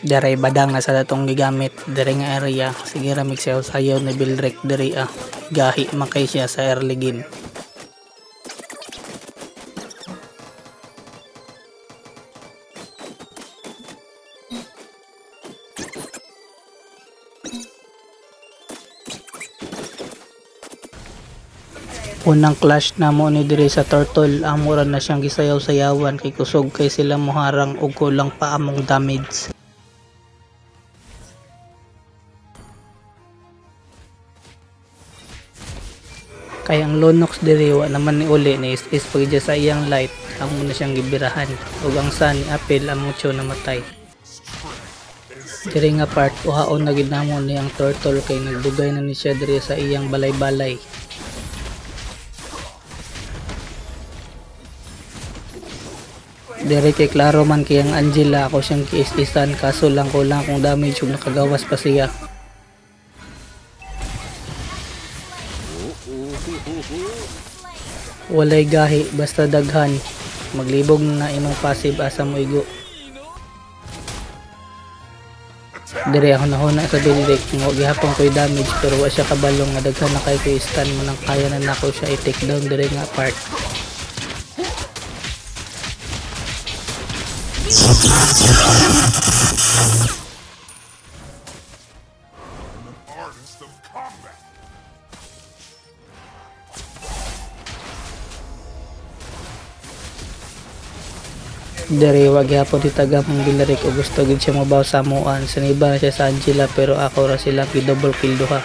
Diray badang na sa datong gigamit diri nga area. Sige ra sayaw ni Bildrek diri gahi makay siya sa early game. Unang clash na mo ni diri sa turtle, amura na siyang gisayaw-sayawan kay kusog kay sila moharang og kulang pa among damage. Kay ang Lunox diri wa naman ni uli ni is pagidya sa iyang light, amo na siyang gibirahan ug ang sun ni apil ang mucho namatay. Diri nga part uhaon na gid namon ni ang turtle kay nagdugay na ni siya diri sa iyang balay-balay. Dere kay klaro man kay ang Angela ako siyang kiis-isan kaso lang kulang kung damage ug nakagawas pa siya. Walay gahi basta daghan, maglibog na imong passive asa mo igo. Dere ako nahuna sa Bildrek nga gihapon ko'y damage pero wa siya kabalong nga daghan na kay ko stun mo nang kaya na nako siya i-take down dere nga part. Dere wag gyapon titagam ang Bildrek o gusto gid siya mabaw sa amuan. Saniba na siya sa Angela pero ako ra sila double kill duha.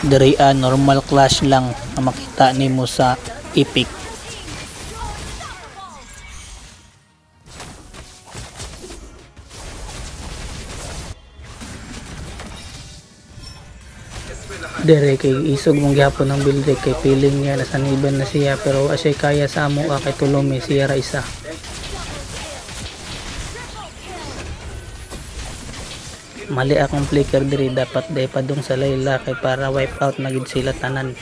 Dere normal clash lang na makita nimo sa Epic. Dere kay isog mong gihapon ng Bildrek kay feeling niya nasaniban na siya pero wa siya kaya sa amo kay tulome siya ra isa. Mali akong flicker diri, dapat day padung sa Layla kay para wipe out na gid sila tanan.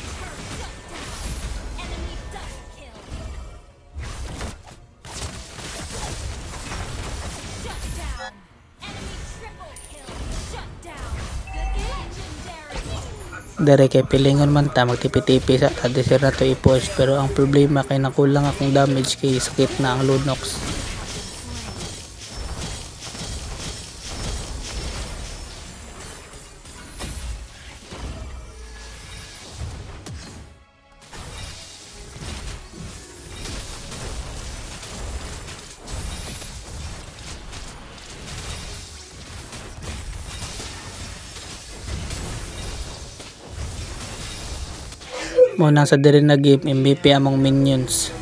Dere kay pilingon man ta magtipi-tipi sa tadisir na to i-push pero ang problema kay nakulang akong damage kay sakit na ang Lunox. Muna sa diri na game MVP among minions.